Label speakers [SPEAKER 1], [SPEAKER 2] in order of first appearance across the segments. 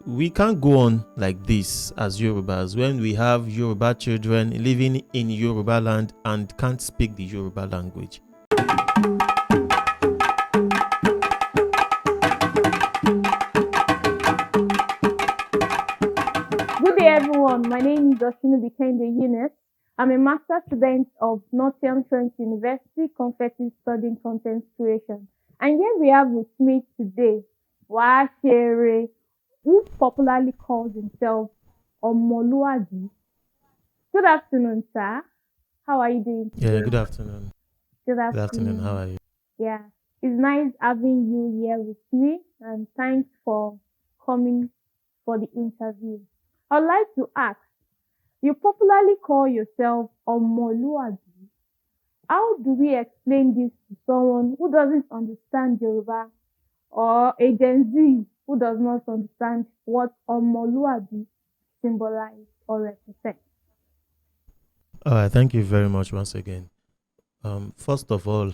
[SPEAKER 1] we can't go on like this as Yorubas when we have Yoruba children living in Yoruba land and can't speak the Yoruba language.
[SPEAKER 2] Good day, everyone. My name is Oshinu Bikende Eunice. I'm a master student of Northern Trent University, currently studying content creation. And here we have with me today, Washere, who popularly calls himself Omoluabi. Good afternoon, sir. How are you doing
[SPEAKER 1] Yeah,
[SPEAKER 2] today?
[SPEAKER 1] good afternoon.
[SPEAKER 2] Good
[SPEAKER 1] Good afternoon. How
[SPEAKER 2] afternoon.
[SPEAKER 1] are you?
[SPEAKER 2] Yeah, it's nice having you here with me, and thanks for coming for the interview. I'd like to ask, you popularly call yourself Omoluabi. How do we explain this to someone who doesn't understand Yoruba or a Gen Z who does not understand what Omoluabi symbolizes or represents?
[SPEAKER 1] All right, thank you very much once again. First of all,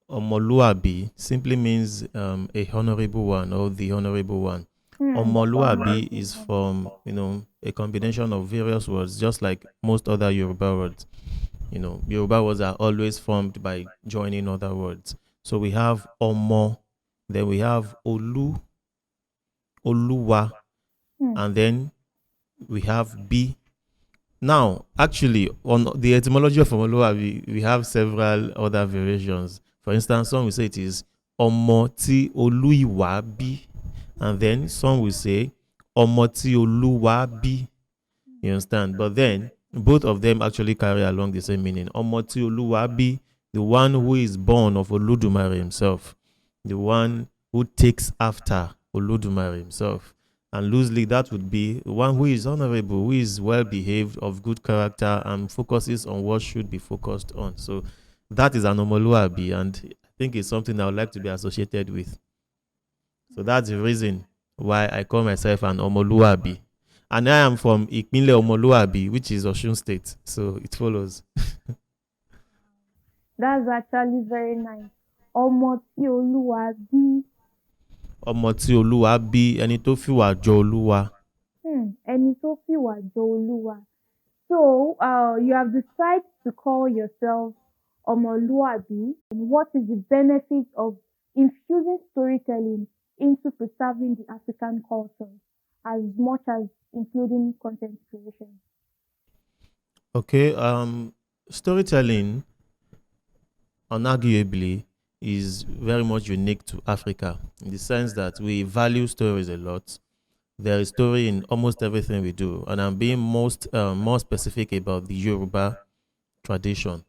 [SPEAKER 1] Omoluabi simply means a honorable one or the honorable one.
[SPEAKER 2] Hmm.
[SPEAKER 1] Omoluabi is from, a combination of various words, just like most other Yoruba words. Yoruba words are always formed by joining other words. So we have Omo, then we have Olu, Oluwa,
[SPEAKER 2] Hmm.
[SPEAKER 1] and then we have Bi. Now, actually, on the etymology of Omoluwa, we have several other variations. For instance, some will say it is Omo ti Oluiwa bi, and then some will say Omo ti Oluwa bi. You understand? But then both of them actually carry along the same meaning. Omo ti Oluwa bi, the one who is born of Oludumare himself, the one who takes after Oludumare himself. And loosely, that would be one who is honorable, who is well behaved, of good character, and focuses on what should be focused on. So that is an Omoluabi, and I think it's something I would like to be associated with. So that's the reason why I call myself an Omoluabi. And I am from Ikmile Omoluabi, which is Osun State. So it follows.
[SPEAKER 2] That's actually very nice. Ọmọ tí Olúwa bí.
[SPEAKER 1] Ọmọ tí Olúwa bí, ẹni tó fìwà jọ Olúwa.
[SPEAKER 2] Ẹni tó fìwà jọ Olúwa. So, you have decided to call yourself Omoluabi. What is the benefit of infusing storytelling into preserving the African culture as much as including content creation?
[SPEAKER 1] Okay, storytelling unarguably is very much unique to Africa in the sense that we value stories a lot. There is story in almost everything we do, and I'm being more specific about the Yoruba tradition.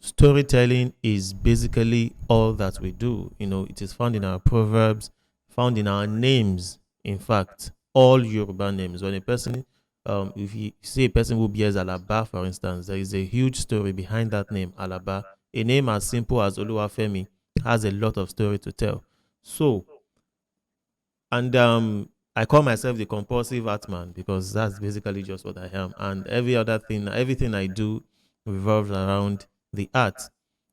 [SPEAKER 1] Storytelling is basically all that we do. It is found in our proverbs, found in our names. In fact, all Yoruba names. When a person, if you see a person who bears Alaba, for instance, there is a huge story behind that name, Alaba. A name as simple as Oluwafemi has a lot of story to tell. So, and I call myself the compulsive art man because that's basically just what I am. And everything I do revolves around the art,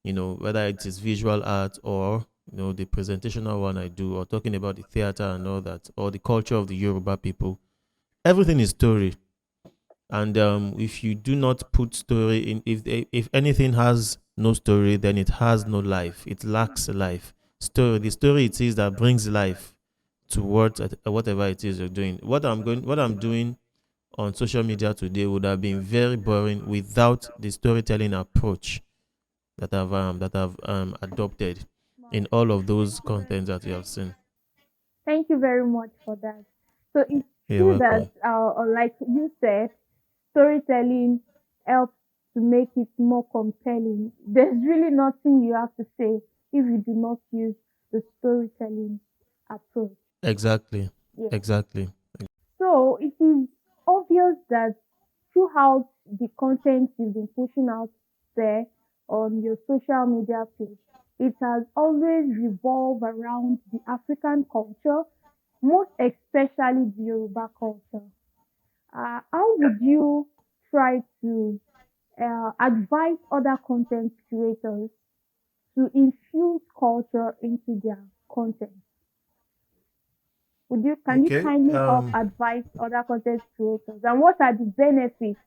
[SPEAKER 1] whether it is visual art or, the presentational one I do, or talking about the theater and all that, or the culture of the Yoruba people. Everything is story. And if you do not put story in, if anything has no story, then it has no life. It lacks life. The story it is that brings life to whatever it is you're doing. What I'm doing on social media today would have been very boring without the storytelling approach that I've adopted in all of those contents that you have seen.
[SPEAKER 2] Thank you very much for that. So it's
[SPEAKER 1] You're
[SPEAKER 2] true that,
[SPEAKER 1] welcome.
[SPEAKER 2] like you said, storytelling helps to make it more compelling. There's really nothing you have to say if you do not use the storytelling approach.
[SPEAKER 1] Exactly.
[SPEAKER 2] Yes.
[SPEAKER 1] Exactly.
[SPEAKER 2] So it is obvious that throughout the content you've been pushing out there on your social media page, it has always revolved around the African culture, most especially the Yoruba culture. How would you try to advise other content creators to infuse culture into their content? Can you
[SPEAKER 1] Okay.
[SPEAKER 2] kindly help advise other content creators? And what are the benefits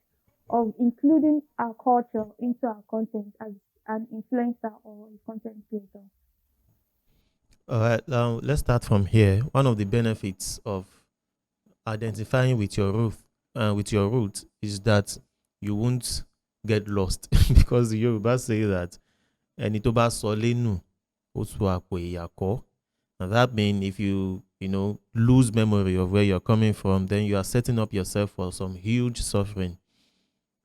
[SPEAKER 2] of including our culture into our content as an influencer or a content creator?
[SPEAKER 1] All right. Now let's start from here. One of the benefits of identifying with your root, is that you won't get lost because the Yoruba say that ẹni tó bá sọ lẹ́nu ó tu àpò ìyàkọ́. And that means if you lose memory of where you're coming from, then you are setting up yourself for some huge suffering.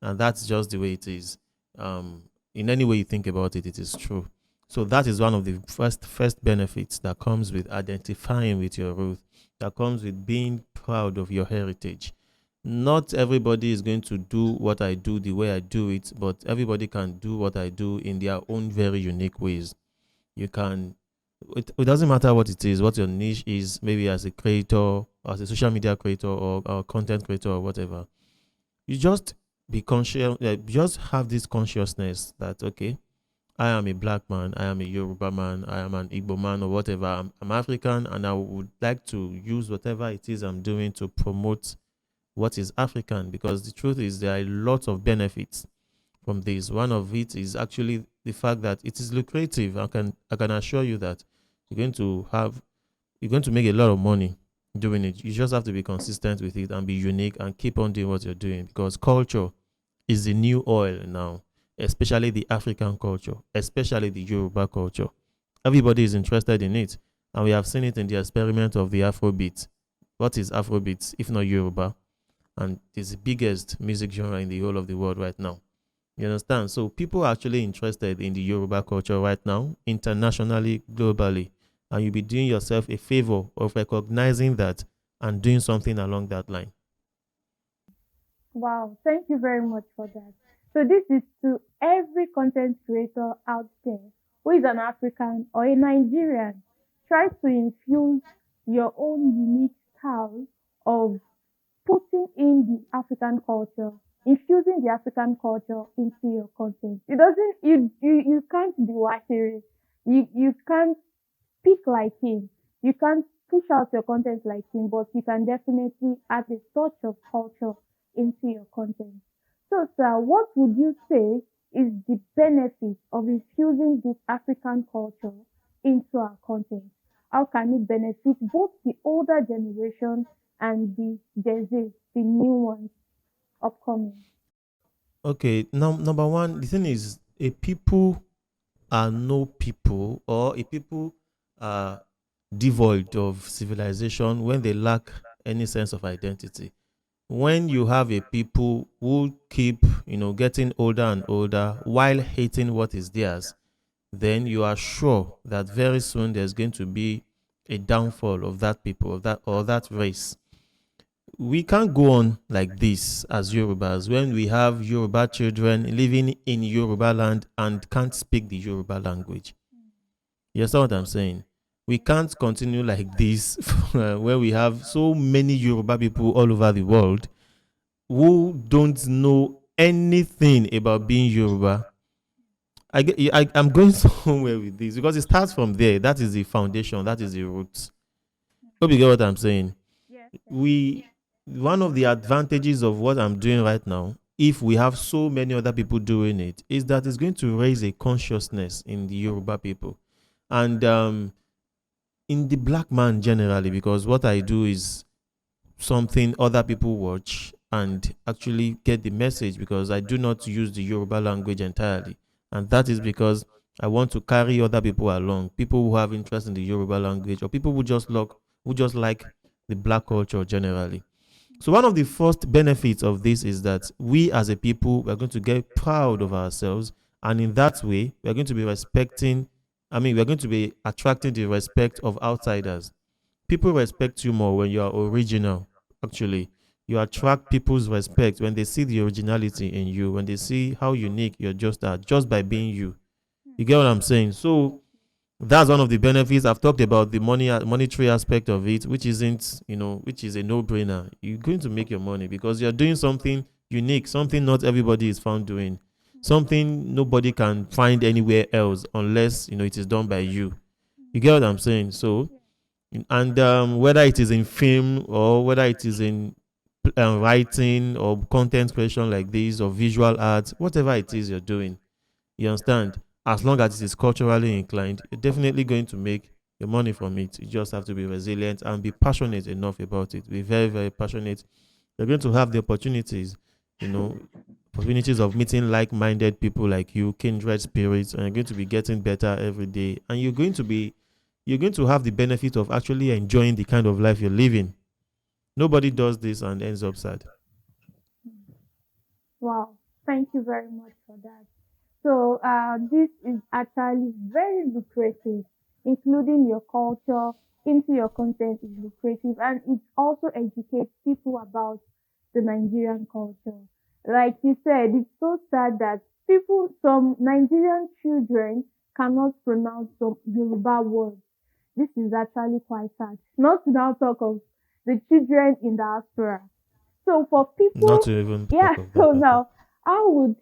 [SPEAKER 1] And that's just the way it is. In any way you think about it, it is true. So that is one of the first benefits that comes with identifying with your roots, that comes with being proud of your heritage. Not everybody is going to do what I do the way I do it, but everybody can do what I do in their own very unique ways. You can, it doesn't matter what it is, what your niche is, maybe as a creator, as a social media creator, or content creator, or whatever. You just be conscious, just have this consciousness that, okay, I am a black man, I am a Yoruba man, I am an Igbo man, or whatever. I'm African, and I would like to use whatever it is I'm doing to promote what is African, because the truth is there are lots of benefits from this. One of it is actually the fact that it is lucrative. I can assure you that you're going to have you're going to make a lot of money doing it. You just have to be consistent with it and be unique and keep on doing what you're doing, because culture is the new oil now, especially the African culture, especially the Yoruba culture. Everybody is interested in it, and we have seen it in the experiment of the Afrobeat. What is Afrobeat if not Yoruba? And it's the biggest music genre in the whole of the world right now. You understand? So people are actually interested in the Yoruba culture right now, internationally, globally. And you'll be doing yourself a favor of recognizing that and doing something along that line.
[SPEAKER 2] Wow, thank you very much for that. So this is to every content creator out there who is an African or a Nigerian. Try to infuse your own unique style of putting in the African culture, infusing the African culture into your content. It doesn't you can't be Washiri. You can't speak like him. You can't push out your content like him, but you can definitely add a touch of culture into your content. So, sir, what would you say is the benefit of infusing this African culture into our content? How can it benefit both the older generation and the Gen Z, the new ones upcoming?
[SPEAKER 1] Okay, now number one, the thing is, a people are no people, or a people are devoid of civilization when they lack any sense of identity. When you have a people who keep getting older and older while hating what is theirs, then you are sure that very soon there's going to be a downfall of that people, of that race. We can't go on like this as Yorubas when we have Yoruba children living in Yoruba land and can't speak the Yoruba language. You understand what I'm saying? We can't continue like this where we have so many Yoruba people all over the world who don't know anything about being Yoruba. I'm going somewhere with this because it starts from there. That is the foundation. That is the roots. Hope you get what I'm saying.
[SPEAKER 2] Yes, yes,
[SPEAKER 1] We One of the advantages of what I'm doing right now, if we have so many other people doing it, is that it's going to raise a consciousness in the Yoruba people, and in the black man generally, because what I do is something other people watch and actually get the message, because I do not use the Yoruba language entirely. And that is because I want to carry other people along, people who have interest in the Yoruba language, or people who just like the black culture generally. So one of the first benefits of this is that we as a people we are going to get proud of ourselves, and in that way we are going to be respecting. I mean, we are going to be attracting the respect of outsiders. People respect you more when you are original. Actually, you attract people's respect when they see the originality in you, when they see how unique you're just are, just by being you. You get what I'm saying? So that's one of the benefits. I've talked about the monetary aspect of it, which isn't, which is a no-brainer. You're going to make your money because you're doing something unique, something not everybody is found doing, something nobody can find anywhere else unless it is done by you. You get what I'm saying? So And whether it is in film or whether it is in writing or content creation like this or visual arts, whatever it is you're doing, you understand? As long as it is culturally inclined, you're definitely going to make your money from it. You just have to be resilient and be passionate enough about it. Be very, very passionate. You're going to have the opportunities, you know, opportunities of meeting like-minded people like you, kindred spirits, and you're going to be getting better every day. And you're going to have the benefit of actually enjoying the kind of life you're living. Nobody does this and ends up sad.
[SPEAKER 2] Wow, thank you very much for that. So this is actually very lucrative. Including your culture into your content is lucrative, and it also educates people about the Nigerian culture. Like you said, it's so sad that some Nigerian children cannot pronounce some Yoruba words. This is actually quite sad. Not to now talk of the children in diaspora. So for
[SPEAKER 1] Not
[SPEAKER 2] people,
[SPEAKER 1] to even
[SPEAKER 2] yeah,
[SPEAKER 1] talk of
[SPEAKER 2] so
[SPEAKER 1] that at all.
[SPEAKER 2] now how would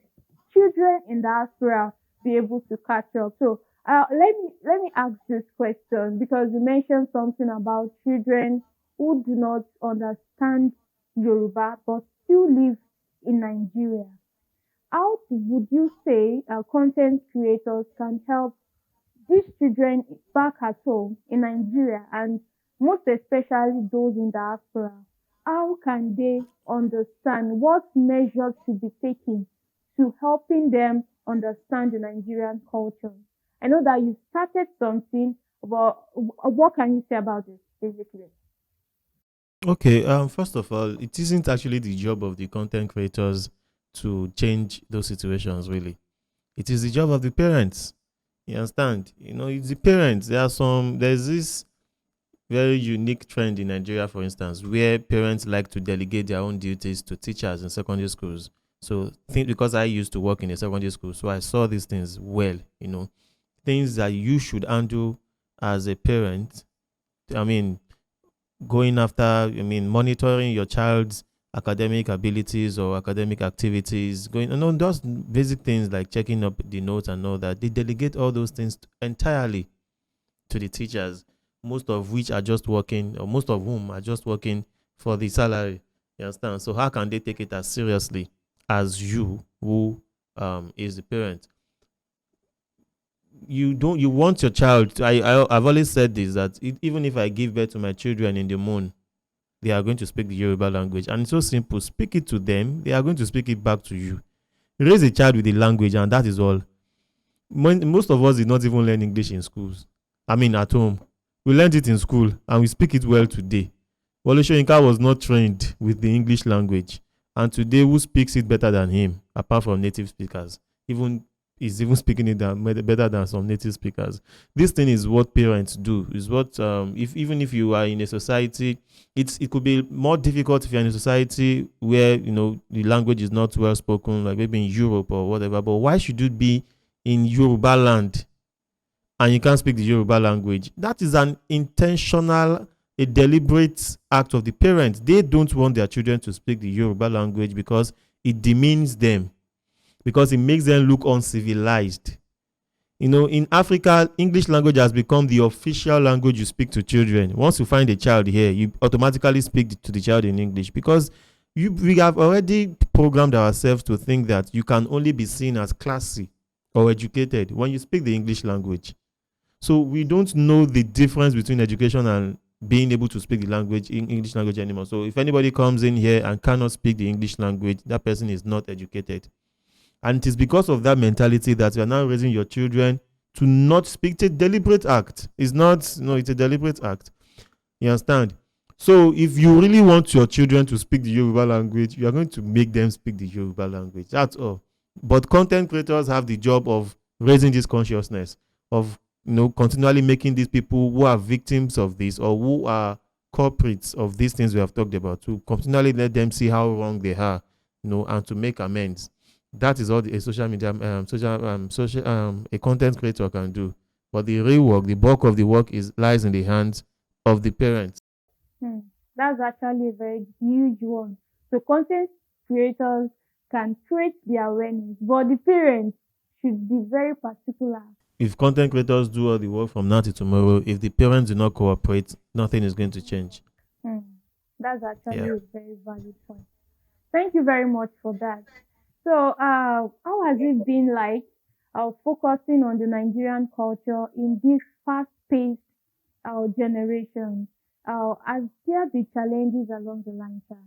[SPEAKER 2] children in diaspora be able to catch up? So let me ask this question because you mentioned something about children who do not understand Yoruba but still live in Nigeria. How would you say content creators can help these children back at home in Nigeria and most especially those in diaspora, how can they understand what measures should be taken to helping them understand the Nigerian culture? I know that you started something, but what can you say about this basically?
[SPEAKER 1] Okay, first of all, it isn't actually the job of the content creators to change those situations, really. It is the job of the parents. You understand? It's the parents. There's this very unique trend in Nigeria, for instance, where parents like to delegate their own duties to teachers in secondary schools. So, think because I used to work in a secondary school, so I saw these things well, things that you should handle as a parent. I mean, going after, monitoring your child's academic abilities or academic activities, those basic things like checking up the notes and all that. They delegate all those things entirely to the teachers, most of which are just working, or most of whom are just working for the salary. You understand? So how can they take it as seriously as you, who is the parent? You want your child to, I've always said this, that even if I give birth to my children in the moon, they are going to speak the Yoruba language. And it's so simple. Speak it to them, they are going to speak it back to you. Raise a child with the language, and that is all. Most of us did not even learn English in schools. I mean, at home. We learned it in school and we speak it well today. Wale Soyinka was not trained with the English language. And today, who speaks it better than him, apart from native speakers? Even is even speaking it better than some native speakers. This thing is what parents do. Is what if even if you are in a society, it could be more difficult if you're in a society where the language is not well spoken, like maybe in Europe or whatever. But why should it be in Yoruba land and you can't speak the Yoruba language? That is an intentional, a deliberate act of the parents. They don't want their children to speak the Yoruba language because it demeans them, because it makes them look uncivilized. In Africa, English language has become the official language you speak to children. Once you find a child here, you automatically speak to the child in English because we have already programmed ourselves to think that you can only be seen as classy or educated when you speak the English language. So we don't know the difference between education and being able to speak the language in English language anymore. So if anybody comes in here and cannot speak the English language, that person is not educated. And it is because of that mentality that you are now raising your children to not speak. It's a deliberate act. It's not, no, it's a deliberate act. You understand? So if you really want your children to speak the Yoruba language, you are going to make them speak the Yoruba language. That's all. But content creators have the job of raising this consciousness, of continually making these people who are victims of this or who are culprits of these things we have talked about, to continually let them see how wrong they are, and to make amends. That is all a social media, a content creator can do. But the real work, the bulk of the work, is lies in the hands of the parents.
[SPEAKER 2] Hmm. That's actually a very huge one. So content creators can create the awareness, but the parents should be very particular
[SPEAKER 1] if content creators do all the work from now to tomorrow, if the parents do not cooperate, nothing is going to change.
[SPEAKER 2] Hmm. That's
[SPEAKER 1] Yeah.
[SPEAKER 2] actually a very valid point. Thank you very much for that. So, how has it been like focusing on the Nigerian culture in this fast-paced generation? Has there been challenges along the line, sir?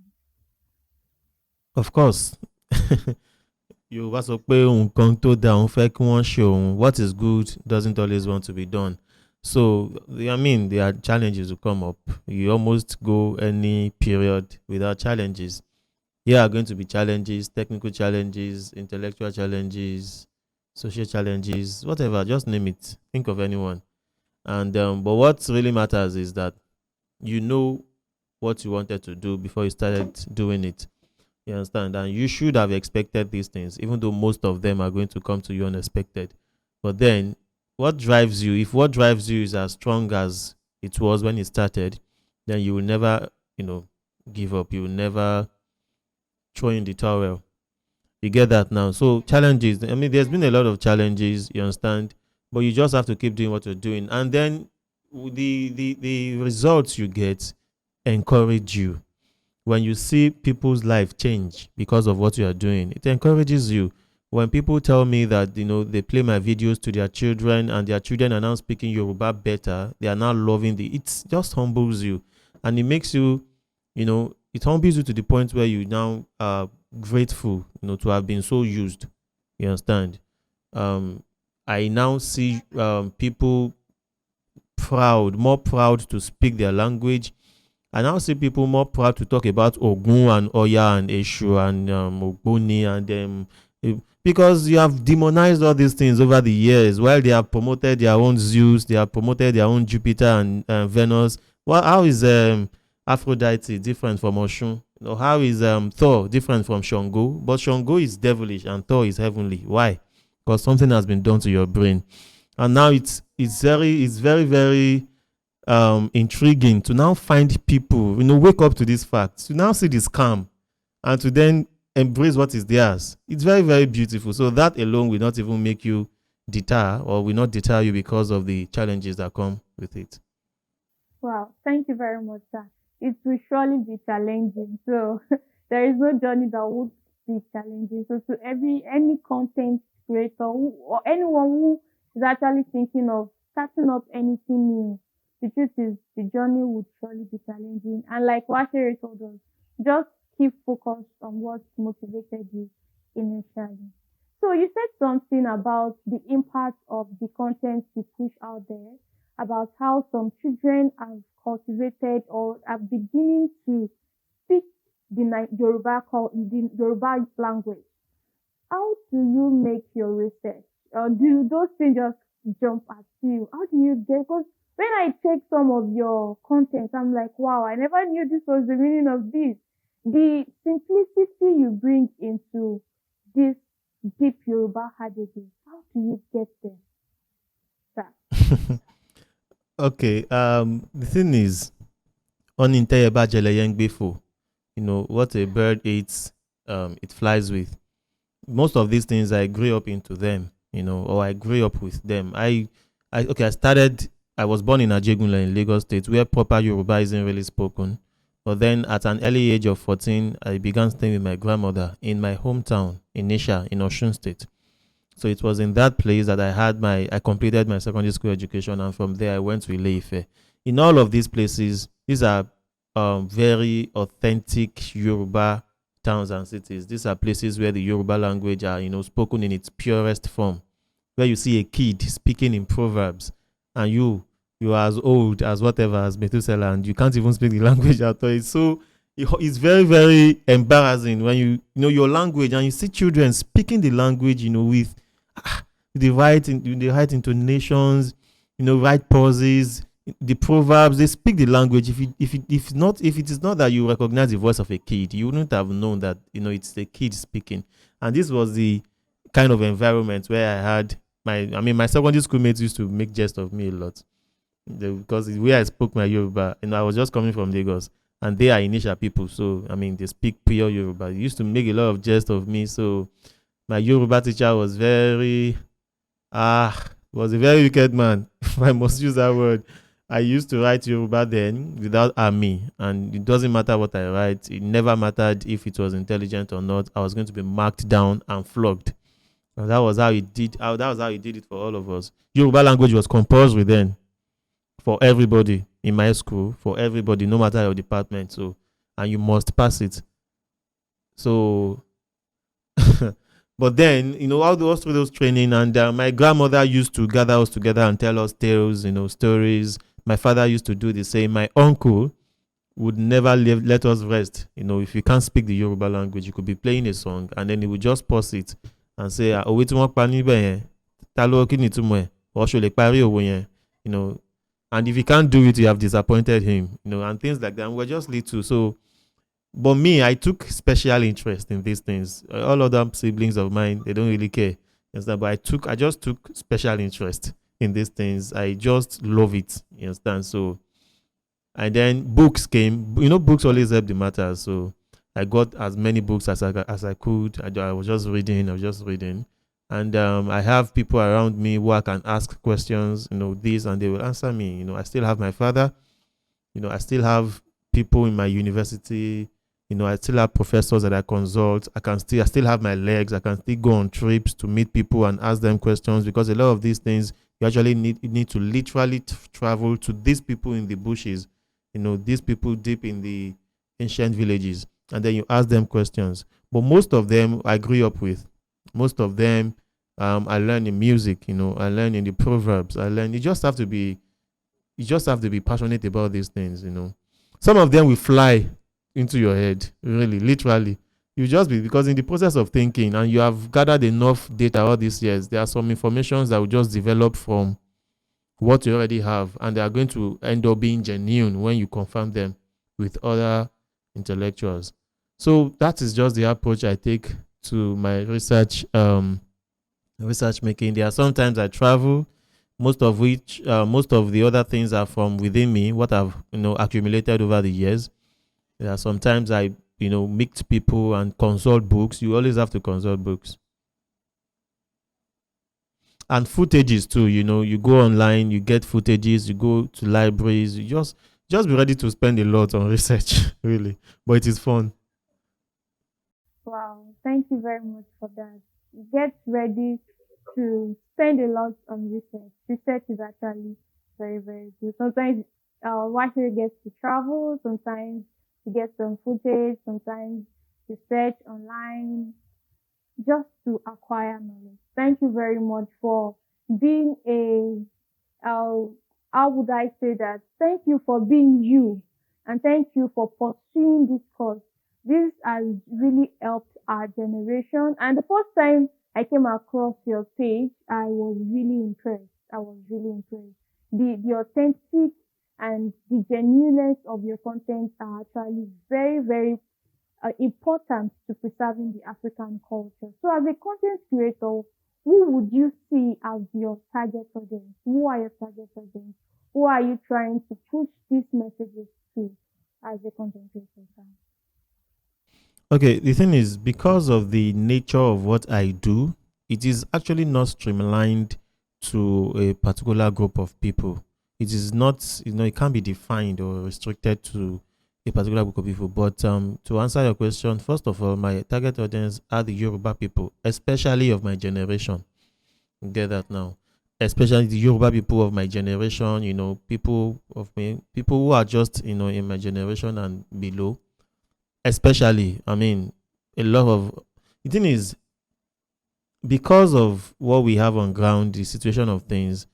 [SPEAKER 1] Of course. Yorùbá sọ pé nǹkan tó dáa òun fẹ́ kí wọ́n ṣe òun, what is good doesn't always want to be done. So, I mean, there are challenges to come up. You almost go any period without challenges. Here are going to be challenges, technical challenges, intellectual challenges, social challenges, whatever, just name it. Think of anyone. And but what really matters is that you know what you wanted to do before you started doing it. You understand? And you should have expected these things, even though most of them are going to come to you unexpected. But then, what drives you, if what drives you is as strong as it was when it started, then you will never, give up. You will never throw in the towel. You get that now? So, challenges, I mean, there's been a lot of challenges, you understand? But you just have to keep doing what you're doing. And then, the results you get encourage you when you see people's life change because of what you are doing. It encourages you. When people tell me that they play my videos to their children and their children are now speaking Yoruba better, they are now loving it just humbles you, and it makes you, it humbles you to the point where you now are grateful to have been so used. You understand? I now see people more proud to speak their language. I now see people more proud to talk about Ogun and Oya and Eshu and Ogboni and because you have demonized all these things over the years while they have promoted their own Zeus, they have promoted their own Jupiter and Venus. Well, how is Aphrodite different from Oshun? How is Thor different from Shango? But Shango is devilish and Thor is heavenly. Why? Because something has been done to your brain, and now it's very very intriguing to now find people, wake up to these facts, to now see the scam, and to then embrace what is theirs. It's very, very beautiful. So that alone will not even make you deter, or will not deter you because of the challenges that come with it.
[SPEAKER 2] Wow, thank you very much, sir. It will surely be challenging. So there is no journey that would be challenging. So to any content creator or anyone who is actually thinking of starting up anything new, the truth is the journey would surely be challenging. And like Washere told us, just keep focused on what motivated you initially. So you said something about the impact of the content you push out there, about how some children have cultivated or are beginning to speak the Yoruba language. How do you make your research? Or do those things just jump at you? How do you get? Because when I check some of your content, I'm like, wow, I never knew this was the meaning of this. The simplicity you bring into this deep Yoruba adages, how do you get there, sir?
[SPEAKER 1] Okay. The thing is, oninteye yang before, what a bird eats, it flies with. Most of these things I grew up into them, or I grew up with them. I was born in Ajegunle in Lagos State, where proper Yoruba isn't really spoken. But then at an early age of 14, I began staying with my grandmother in my hometown, in Nisha, in Osun State. So it was in that place that I completed my secondary school education, and from there I went to Ile-Ife. In all of these places, these are very authentic Yoruba towns and cities. These are places where the Yoruba language are, spoken in its purest form, where you see a kid speaking in proverbs, and you are as old as whatever as Methuselah, and you can't even speak the language at all. It's very, very embarrassing when you know your language and you see children speaking the language, with the right intonations, right pauses, the proverbs. They speak the language. If it is not that you recognize the voice of a kid, you wouldn't have known that it's the kid speaking. And this was the kind of environment where I had my secondary schoolmates used to make jest of me a lot, because the way I spoke my Yoruba, I was just coming from Lagos, and they are initial people, so they speak pure Yoruba. They used to make a lot of jest of me. So my Yoruba teacher was very was a very wicked man, if I must use that word. I used to write Yoruba then without army, and it doesn't matter what I write. It never mattered if it was intelligent or not. I was going to be marked down and flogged. And that was how he did. That was how he did it for all of us. Yoruba language was compulsory then for everybody in my school, for everybody, no matter your department. So, and you must pass it. So, but then all those through those training, and my grandmother used to gather us together and tell us tales, stories. My father used to do the same. My uncle would never let us rest. If you can't speak the Yoruba language, you could be playing a song and then he would just pause it and say, "Òwe tí wọ́n pa níbẹ̀ yẹn, ta ló kí ni ìtumọ̀ ẹ̀? Or ṣo lè parí òwe yẹn?" And if you can't do it, you have disappointed him, and things like that. And we're just little, so. But me, I took special interest in these things. All other siblings of mine, they don't really care. You understand? But I just took special interest in these things. I just love it. You understand? So, and then books came. Books always help the matter. So I got as many books as I could. I was just reading. And I have people around me who I can ask questions. This, and they will answer me. I still have my father. I still have people in my university. I still have professors that I consult. I still have my legs. I can still go on trips to meet people and ask them questions, because a lot of these things you actually need to literally travel to these people in the bushes, these people deep in the ancient villages, and then you ask them questions. But most of them I grew up with. Most of them I learned in music. I learned in the proverbs. You just have to be passionate about these things. Some of them will fly into your head, really, literally. You just be, because in the process of thinking and you have gathered enough data all these years, there are some informations that will just develop from what you already have, and they are going to end up being genuine when you confirm them with other intellectuals. So that is just the approach I take to my research making. There are sometimes I travel, most of the other things are from within me, what I've accumulated over the years. Yeah, sometimes I, meet people and consult books. You always have to consult books and footages too. You go online, you get footages, you go to libraries. You just be ready to spend a lot on research, really. But it is fun.
[SPEAKER 2] Wow, thank you very much for that. Get ready to spend a lot on research. Research is actually very, very good. Sometimes one here gets to travel, sometimes you get some footage, sometimes you search online just to acquire knowledge. Thank you very much for being uh, how would I say that? Thank you for being you, and thank you for pursuing this course. This has really helped our generation. And the first time I came across your page, I was really impressed. I was really impressed. The authentic and the genuineness of your content are actually very, very important to preserving the African culture. So as a content creator, who would you see as your target audience? Who are your target audience? Who are you trying to push these messages to as a content creator?
[SPEAKER 1] Okay, the thing is, because of the nature of what I do, it is actually not streamlined to a particular group of people. It is not, it can't be defined or restricted to a particular group of people. But to answer your question, first of all, my target audience are the Yoruba people, especially of my generation. You get that now? Especially the Yoruba people of my generation, people who are just, in my generation and below. Especially, I mean, a lot of the thing is, because of what we have on ground, the situation of things,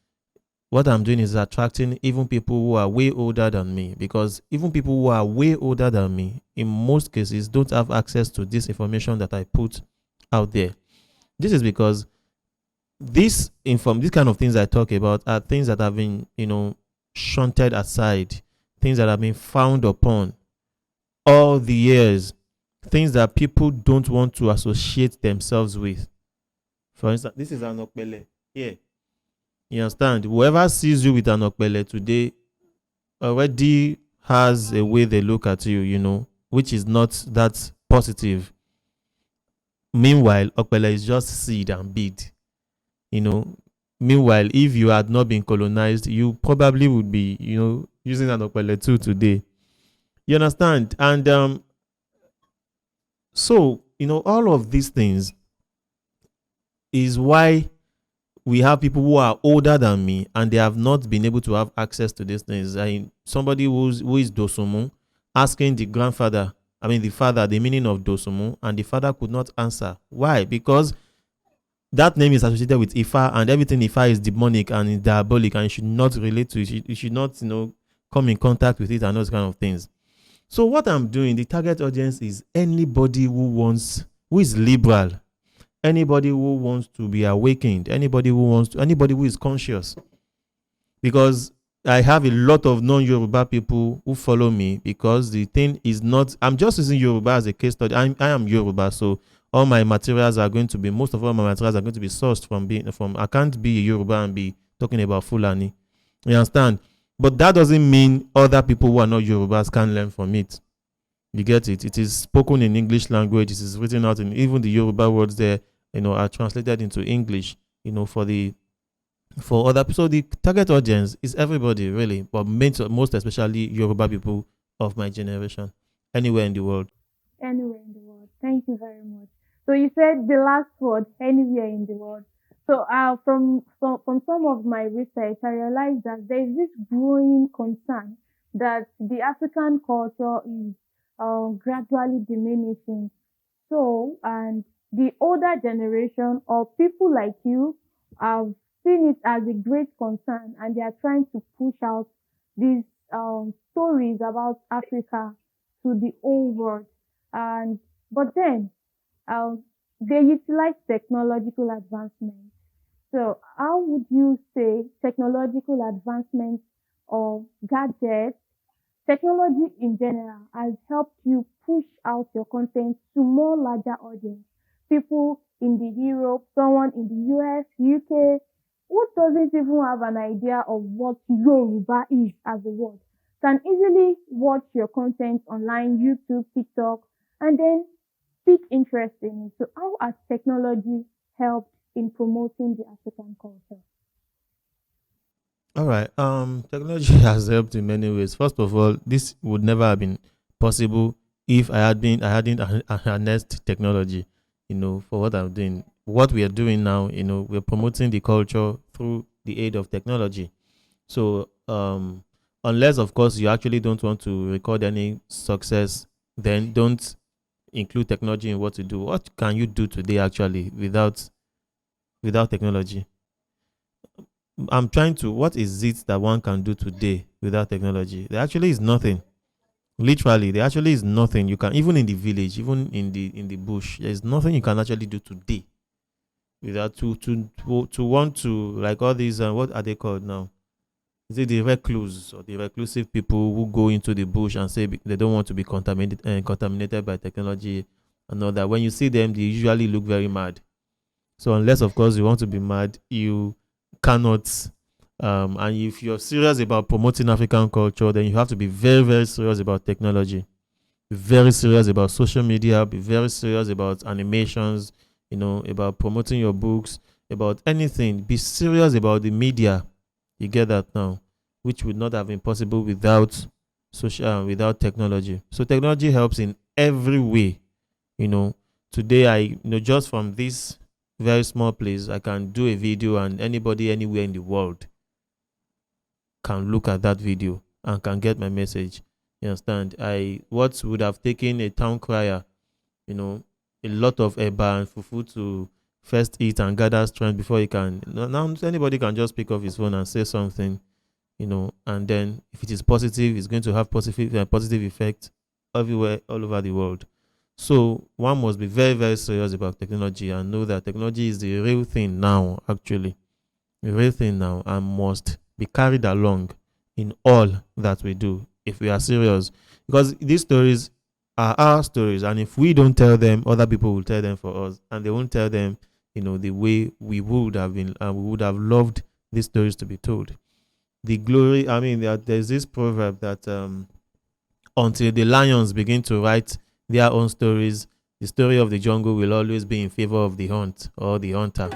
[SPEAKER 1] what I'm doing is attracting even people who are way older than me, because even people who are way older than me, in most cases, don't have access to this information that I put out there. This is because these kind of things I talk about are things that have been, shunted aside, things that have been frowned upon all the years, things that people don't want to associate themselves with. For instance, this is an okpele. Yeah. You understand? Whoever sees you with an okpele today already has a way they look at you, which is not that positive. Meanwhile, okpele is just seed and bead. You know, Meanwhile, if you had not been colonized, you probably would be, using an opeletu today. You understand? And so, all of these things is why we have people who are older than me and they have not been able to have access to these things. Somebody who is dosumu asking the grandfather, the father, the meaning of dosumu, and the father could not answer. Why? Because that name is associated with Ifa, and everything Ifa is demonic and is diabolic, and you should not relate to it. You should not, come in contact with it and those kind of things. So what I'm doing, the target audience is anybody who is liberal, anybody who wants to be awakened, anybody who is conscious. Because I have a lot of non-Yoruba people who follow me, because the thing is not, I'm just using Yoruba as a case study. I am Yoruba, so all my materials are going to be, most of all my materials are going to be sourced from, I can't be a Yoruba and be talking about Fulani. You understand? But that doesn't mean other people who are not Yorubas can learn from it. You get it? It is spoken in English language. It is written out in, even the Yoruba words there, are translated into English, for other people. So the target audience is everybody, really, but most especially Yoruba people of my generation, anywhere in the world.
[SPEAKER 2] Anywhere in the world. Thank you very much. So you said the last word, anywhere in the world. So from some of my research, I realized that there is this growing concern that the African culture is gradually diminishing. So, and the older generation or people like you have seen it as a great concern, and they are trying to push out these stories about Africa to the whole world. And but then they utilize technological advancement. So, how would you say technological advancement or gadgets, technology in general, has helped you push out your content to more larger audience? People in the Europe, someone in the US, UK, who doesn't even have an idea of what Yoruba is as a word, can easily watch your content online, YouTube, TikTok, and then pique interest in it. So, how has technology helped in promoting the African culture?
[SPEAKER 1] All right. Technology has helped in many ways. First of all, this would never have been possible if I hadn't harnessed technology, for what I'm doing. What we are doing now, we're promoting the culture through the aid of technology. So, unless of course you actually don't want to record any success, then don't include technology in what you do. What can you do today actually without technology? I'm trying to, what is it that one can do today without technology? There actually is nothing. Literally, there actually is nothing. You can, even in the village, even in the bush, there's nothing you can actually do today without to want to, like all these what are they called now? Is it the recluse or the reclusive people who go into the bush and say they don't want to be contaminated by technology and all that? When you see them, they usually look very mad. So unless of course you want to be mad, you cannot. And if you're serious about promoting African culture, then you have to be very, very serious about technology. Be very serious about social media. Be very serious about animations. About promoting your books, about anything. Be serious about the media. You get that now, which would not have been possible without technology. So technology helps in every way. You know, today just from this very small place, I can do a video, and anybody anywhere in the world can look at that video and can get my message. You understand? What would have taken a town crier, a lot of eba and fufu to first eat and gather strength before he can. Now anybody can just pick up his phone and say something, and then if it is positive, it's going to have positive effect everywhere, all over the world. So one must be very, very serious about technology and know that technology is the real thing now, actually. The real thing now, and must be carried along in all that we do if we are serious. Because these stories are our stories, and if we don't tell them, other people will tell them for us, and they won't tell them, the way we would have been, and we would have loved these stories to be told. The glory, there's this proverb that until the lions begin to write their own stories, the story of the jungle will always be in favor of the hunt or the hunter.